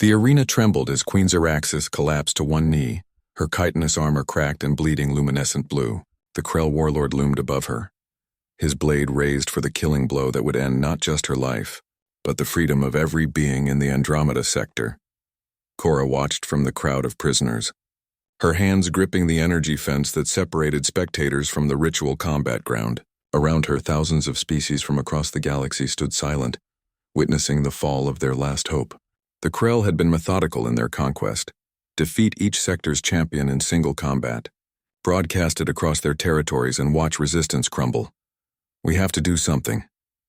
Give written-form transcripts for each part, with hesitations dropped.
The arena trembled as Queen Zeraxis collapsed to one knee, her chitinous armor cracked and bleeding luminescent blue. The Krell warlord loomed above her, his blade raised for the killing blow that would end not just her life, but the freedom of every being in the Andromeda sector. Cora watched from the crowd of prisoners, her hands gripping the energy fence that separated spectators from the ritual combat ground. Around her, thousands of species from across the galaxy stood silent, witnessing the fall of their last hope. The Krell had been methodical in their conquest. Defeat each sector's champion in single combat, broadcast it across their territories and watch resistance crumble. "We have to do something,"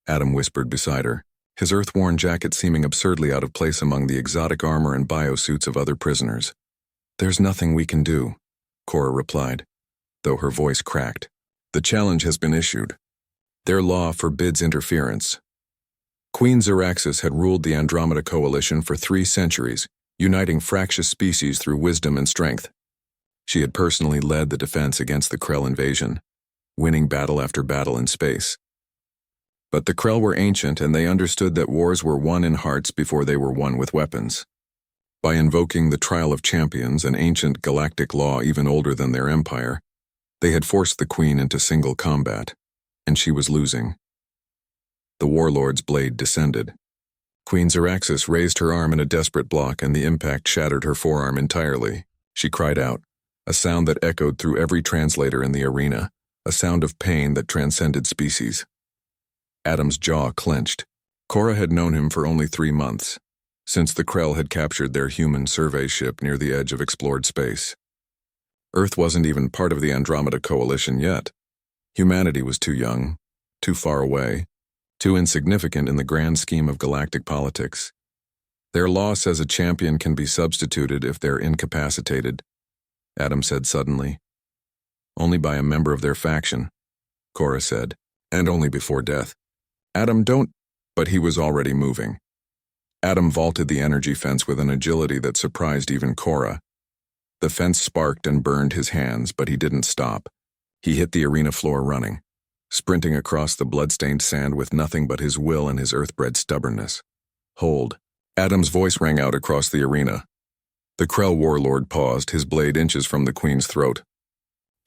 Adam whispered beside her, his earth-worn jacket seeming absurdly out of place among the exotic armor and biosuits of other prisoners. "There's nothing we can do," Cora replied, though her voice cracked. "The challenge has been issued. Their law forbids interference." Queen Zeraxis had ruled the Andromeda Coalition for 3 centuries, uniting fractious species through wisdom and strength. She had personally led the defense against the Krell invasion, winning battle after battle in space. But the Krell were ancient, and they understood that wars were won in hearts before they were won with weapons. By invoking the Trial of Champions, an ancient galactic law even older than their empire, they had forced the Queen into single combat, and she was losing. The warlord's blade descended. Queen Zeraxis raised her arm in a desperate block, and the impact shattered her forearm entirely. She cried out, a sound that echoed through every translator in the arena, a sound of pain that transcended species. Adam's jaw clenched. Cora had known him for only 3 months, since the Krell had captured their human survey ship near the edge of explored space. Earth wasn't even part of the Andromeda Coalition yet. Humanity was too young, too far away, too insignificant in the grand scheme of galactic politics. "Their law says a champion can be substituted if they're incapacitated," Adam said suddenly. "Only by a member of their faction," Cora said, "and only before death." "Adam, don't—" But he was already moving. Adam vaulted the energy fence with an agility that surprised even Cora. The fence sparked and burned his hands, but he didn't stop. He hit the arena floor running, sprinting across the blood-stained sand with nothing but his will and his earth-bred stubbornness. "Hold." Adam's voice rang out across the arena. The Krell warlord paused, his blade inches from the Queen's throat.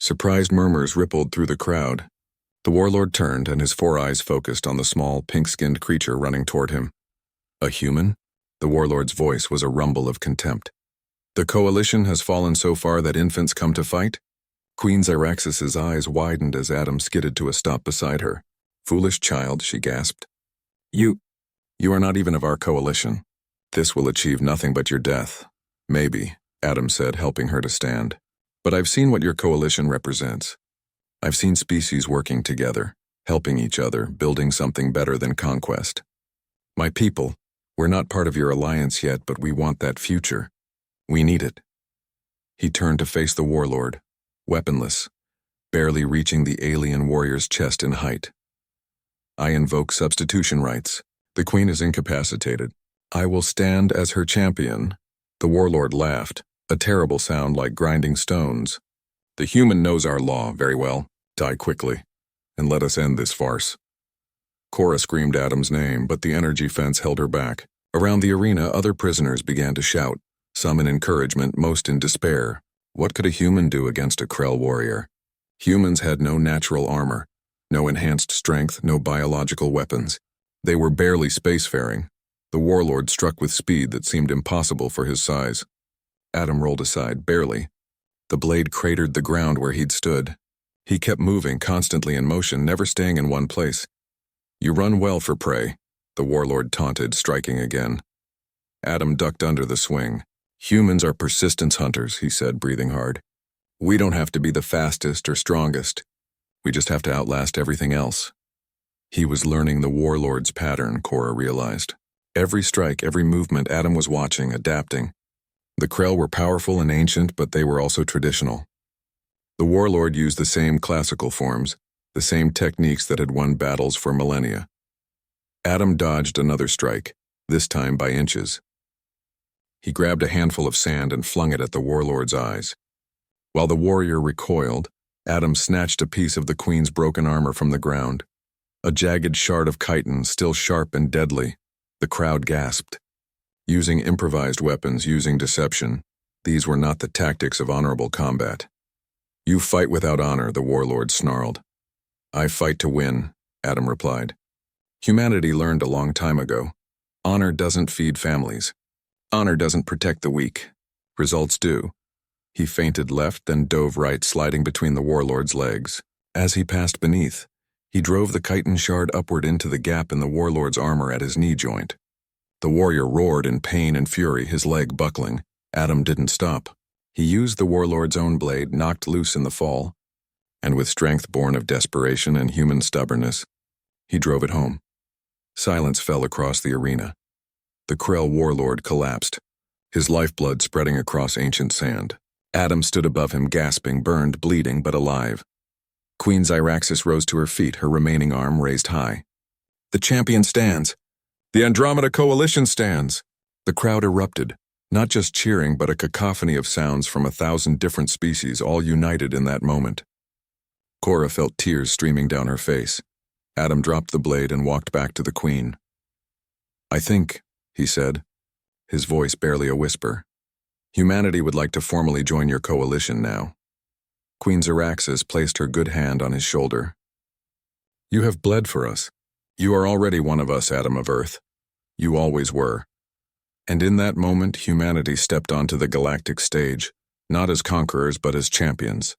Surprised murmurs rippled through the crowd. The warlord turned, and his 4 eyes focused on the small, pink-skinned creature running toward him. "A human?" The warlord's voice was a rumble of contempt. "The Coalition has fallen so far that infants come to fight?" Queen Zeraxis' eyes widened as Adam skidded to a stop beside her. "Foolish child," she gasped. You are not even of our coalition. This will achieve nothing but your death." "Maybe," Adam said, helping her to stand. "But I've seen what your coalition represents. I've seen species working together, helping each other, building something better than conquest. My people, we're not part of your alliance yet, but we want that future. We need it." He turned to face the warlord, weaponless, barely reaching the alien warrior's chest in height. "I invoke substitution rights. The Queen is incapacitated. I will stand as her champion." The warlord laughed, a terrible sound like grinding stones. "The human knows our law very well. Die quickly, and let us end this farce." Cora screamed Adam's name, but the energy fence held her back. Around the arena, other prisoners began to shout, some in encouragement, most in despair. What could a human do against a Krell warrior? Humans had no natural armor, no enhanced strength, no biological weapons. They were barely spacefaring. The warlord struck with speed that seemed impossible for his size. Adam rolled aside, barely. The blade cratered the ground where he'd stood. He kept moving, constantly in motion, never staying in one place. "You run well for prey," the warlord taunted, striking again. Adam ducked under the swing. "Humans are persistence hunters," he said, breathing hard. "We don't have to be the fastest or strongest. We just have to outlast everything else." He was learning the warlord's pattern, Cora realized. Every strike, every movement, Adam was watching, adapting. The Krell were powerful and ancient, but they were also traditional. The warlord used the same classical forms, the same techniques that had won battles for millennia. Adam dodged another strike, this time by inches. He grabbed a handful of sand and flung it at the warlord's eyes. While the warrior recoiled, Adam snatched a piece of the Queen's broken armor from the ground. A jagged shard of chitin, still sharp and deadly. The crowd gasped. Using improvised weapons, using deception, these were not the tactics of honorable combat. You fight without honor, the warlord snarled. I fight to win, Adam replied. Humanity learned a long time ago. Honor doesn't feed families. Honor doesn't protect the weak. Results do. He feinted left, then dove right, sliding between the warlord's legs. As he passed beneath, he drove the chitin shard upward into the gap in the warlord's armor at his knee joint. The warrior roared in pain and fury, his leg buckling. Adam didn't stop. He used the warlord's own blade, knocked loose in the fall, and with strength born of desperation and human stubbornness, he drove it home. Silence fell across the arena. The Krell warlord collapsed, his lifeblood spreading across ancient sand. Adam stood above him, gasping, burned, bleeding, but alive. Queen Zyraxis rose to her feet, her remaining arm raised high. The champion stands! The Andromeda Coalition stands! The crowd erupted, not just cheering, but a cacophony of sounds from 1,000 different species, all united in that moment. Cora felt tears streaming down her face. Adam dropped the blade and walked back to the queen. I think, he said, his voice barely a whisper, humanity would like to formally join your coalition now. Queen Zyraxis placed her good hand on his shoulder. You have bled for us. You are already one of us, Adam of Earth. You always were. And in that moment, humanity stepped onto the galactic stage, not as conquerors but as champions.